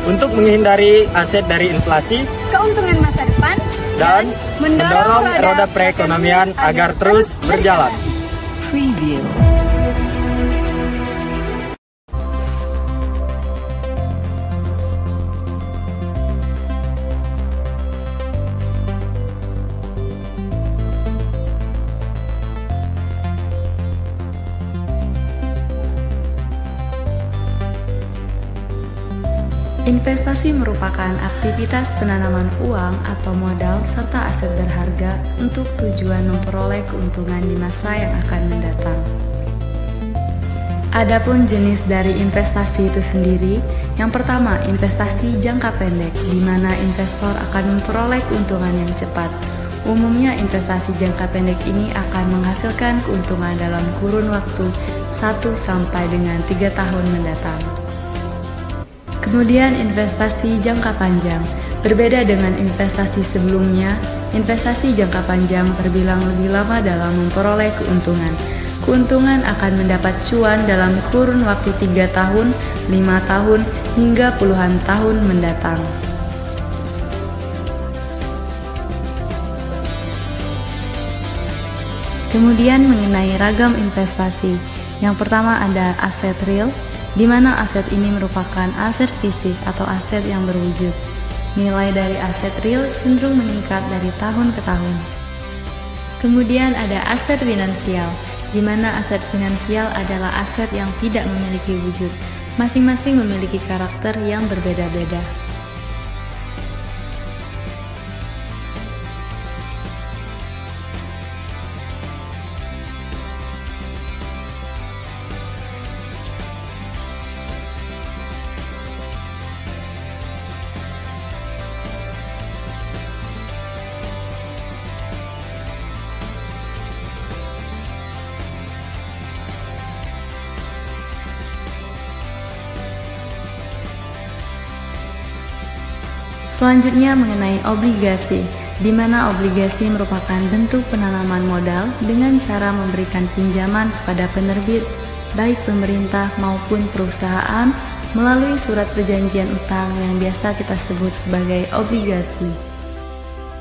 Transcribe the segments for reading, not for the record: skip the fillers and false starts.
untuk menghindari aset dari inflasi, keuntungan masa depan, dan mendorong roda perekonomian agar terus berjalan. Preview. Investasi merupakan aktivitas penanaman uang atau modal serta aset berharga untuk tujuan memperoleh keuntungan di masa yang akan mendatang. Adapun jenis dari investasi itu sendiri, yang pertama investasi jangka pendek, di mana investor akan memperoleh keuntungan yang cepat. Umumnya investasi jangka pendek ini akan menghasilkan keuntungan dalam kurun waktu 1 sampai dengan 3 tahun mendatang. Kemudian investasi jangka panjang. Berbeda dengan investasi sebelumnya, investasi jangka panjang terbilang lebih lama dalam memperoleh keuntungan. Keuntungan akan mendapat cuan dalam kurun waktu 3 tahun, 5 tahun, hingga puluhan tahun mendatang. Kemudian mengenai ragam investasi. Yang pertama ada aset real, di mana aset ini merupakan aset fisik atau aset yang berwujud. Nilai dari aset real cenderung meningkat dari tahun ke tahun. Kemudian ada aset finansial, di mana aset finansial adalah aset yang tidak memiliki wujud. Masing-masing memiliki karakter yang berbeda-beda. Selanjutnya mengenai obligasi, di mana obligasi merupakan bentuk penanaman modal dengan cara memberikan pinjaman kepada penerbit, baik pemerintah maupun perusahaan, melalui surat perjanjian utang yang biasa kita sebut sebagai obligasi.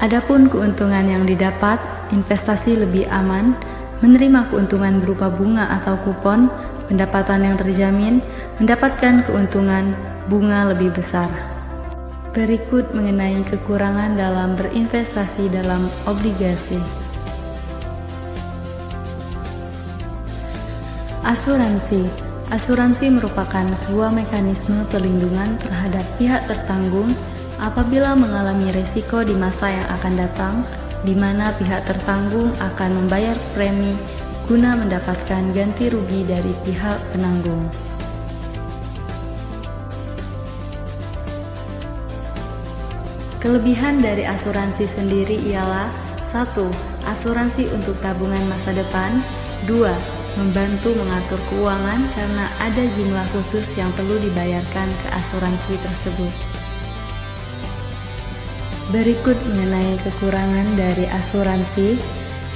Adapun keuntungan yang didapat, investasi lebih aman, menerima keuntungan berupa bunga atau kupon, pendapatan yang terjamin, mendapatkan keuntungan bunga lebih besar. Berikut mengenai kekurangan dalam berinvestasi dalam obligasi. Asuransi. Asuransi merupakan sebuah mekanisme perlindungan terhadap pihak tertanggung apabila mengalami risiko di masa yang akan datang, di mana pihak tertanggung akan membayar premi guna mendapatkan ganti rugi dari pihak penanggung. Kelebihan dari asuransi sendiri ialah 1. Asuransi untuk tabungan masa depan. 2. Membantu mengatur keuangan karena ada jumlah khusus yang perlu dibayarkan ke asuransi tersebut. Berikut mengenai kekurangan dari asuransi.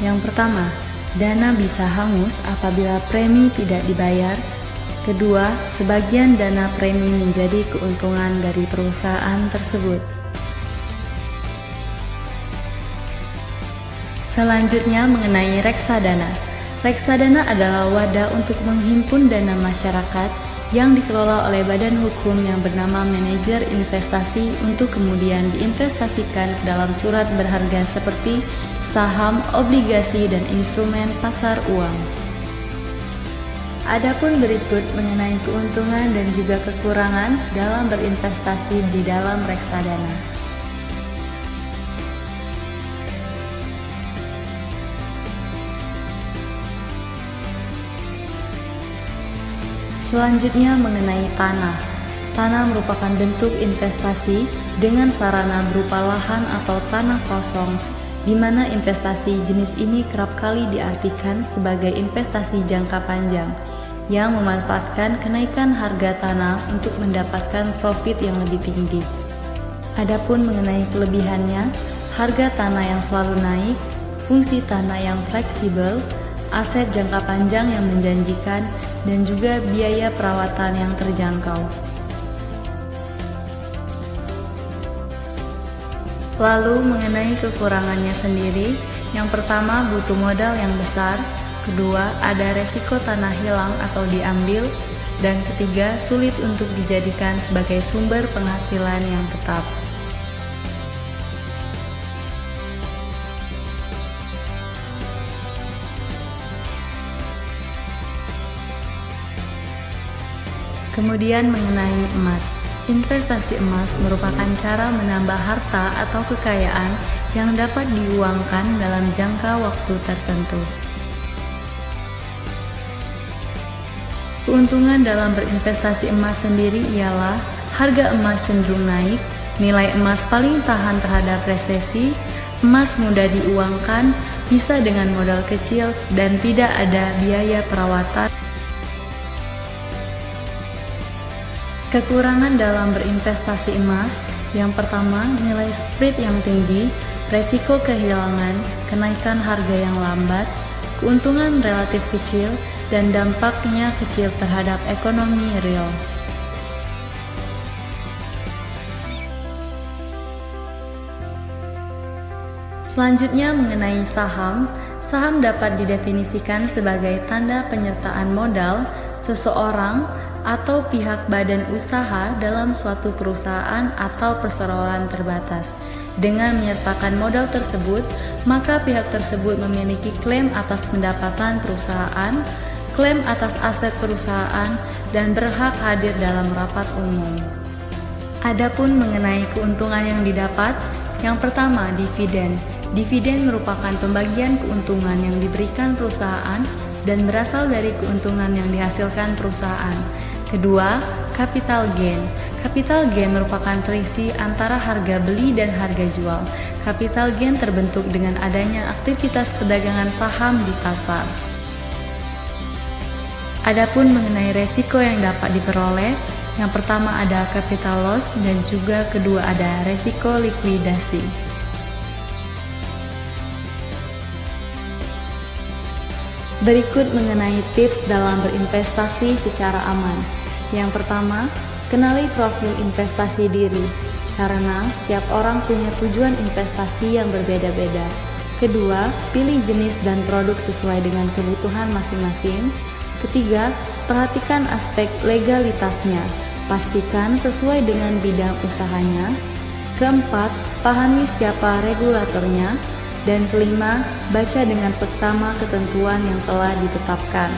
Yang pertama, dana bisa hangus apabila premi tidak dibayar. Kedua, sebagian dana premi menjadi keuntungan dari perusahaan tersebut. Selanjutnya mengenai reksadana. Reksadana adalah wadah untuk menghimpun dana masyarakat yang dikelola oleh badan hukum yang bernama manajer investasi untuk kemudian diinvestasikan ke dalam surat berharga seperti saham, obligasi, dan instrumen pasar uang. Adapun berikut mengenai keuntungan dan juga kekurangan dalam berinvestasi di dalam reksadana. Selanjutnya mengenai tanah. Tanah merupakan bentuk investasi dengan sarana berupa lahan atau tanah kosong, di mana investasi jenis ini kerap kali diartikan sebagai investasi jangka panjang, yang memanfaatkan kenaikan harga tanah untuk mendapatkan profit yang lebih tinggi. Adapun mengenai kelebihannya, harga tanah yang selalu naik, fungsi tanah yang fleksibel, aset jangka panjang yang menjanjikan, dan juga biaya perawatan yang terjangkau. Lalu mengenai kekurangannya sendiri, yang pertama butuh modal yang besar, kedua ada resiko tanah hilang atau diambil, dan ketiga sulit untuk dijadikan sebagai sumber penghasilan yang tetap. Kemudian mengenai emas. Investasi emas merupakan cara menambah harta atau kekayaan yang dapat diuangkan dalam jangka waktu tertentu. Keuntungan dalam berinvestasi emas sendiri ialah harga emas cenderung naik, nilai emas paling tahan terhadap resesi, emas mudah diuangkan, bisa dengan modal kecil, dan tidak ada biaya perawatan. Kekurangan dalam berinvestasi emas, yang pertama nilai spread yang tinggi, resiko kehilangan, kenaikan harga yang lambat, keuntungan relatif kecil, dan dampaknya kecil terhadap ekonomi real. Selanjutnya mengenai saham. Saham dapat didefinisikan sebagai tanda penyertaan modal seseorang atau pihak badan usaha dalam suatu perusahaan atau perseroan terbatas. Dengan menyertakan modal tersebut, maka pihak tersebut memiliki klaim atas pendapatan perusahaan, klaim atas aset perusahaan, dan berhak hadir dalam rapat umum. Adapun mengenai keuntungan yang didapat, yang pertama dividen. Dividen merupakan pembagian keuntungan yang diberikan perusahaan dan berasal dari keuntungan yang dihasilkan perusahaan. Kedua, capital gain. Capital gain merupakan selisih antara harga beli dan harga jual. Capital gain terbentuk dengan adanya aktivitas perdagangan saham di pasar. Adapun mengenai resiko yang dapat diperoleh, yang pertama ada capital loss dan juga kedua ada resiko likuidasi. Berikut mengenai tips dalam berinvestasi secara aman. Yang pertama, kenali profil investasi diri, karena setiap orang punya tujuan investasi yang berbeda-beda. Kedua, pilih jenis dan produk sesuai dengan kebutuhan masing-masing. Ketiga, perhatikan aspek legalitasnya, pastikan sesuai dengan bidang usahanya. Keempat, pahami siapa regulatornya. Dan kelima, baca dengan seksama ketentuan yang telah ditetapkan.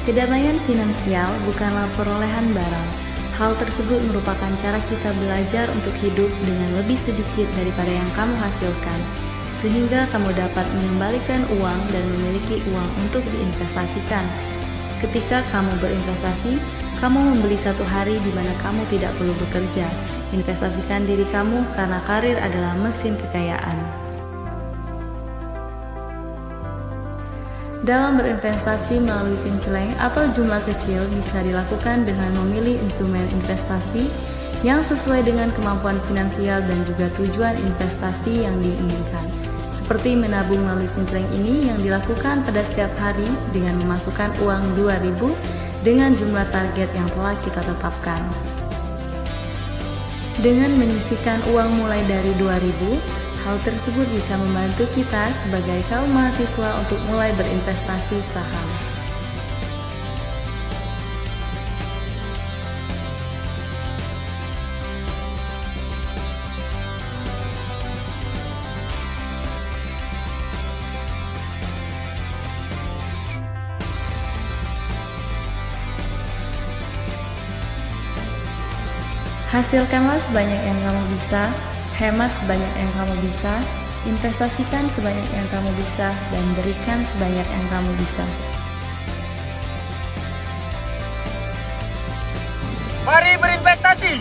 Kedamaian finansial bukanlah perolehan barang. Hal tersebut merupakan cara kita belajar untuk hidup dengan lebih sedikit daripada yang kamu hasilkan, sehingga kamu dapat mengembalikan uang dan memiliki uang untuk diinvestasikan. Ketika kamu berinvestasi, kamu membeli satu hari di mana kamu tidak perlu bekerja. Investasikan diri kamu karena karir adalah mesin kekayaan. Dalam berinvestasi melalui kenceleng atau jumlah kecil bisa dilakukan dengan memilih instrumen investasi yang sesuai dengan kemampuan finansial dan juga tujuan investasi yang diinginkan. Seperti menabung melalui kenceleng ini yang dilakukan pada setiap hari dengan memasukkan uang 2.000 dengan jumlah target yang telah kita tetapkan. Dengan menyisihkan uang mulai dari 2.000, hal tersebut bisa membantu kita sebagai kaum mahasiswa untuk mulai berinvestasi saham. Hasilkanlah sebanyak yang kamu bisa, hemat sebanyak yang kamu bisa, investasikan sebanyak yang kamu bisa, dan berikan sebanyak yang kamu bisa. Mari berinvestasi!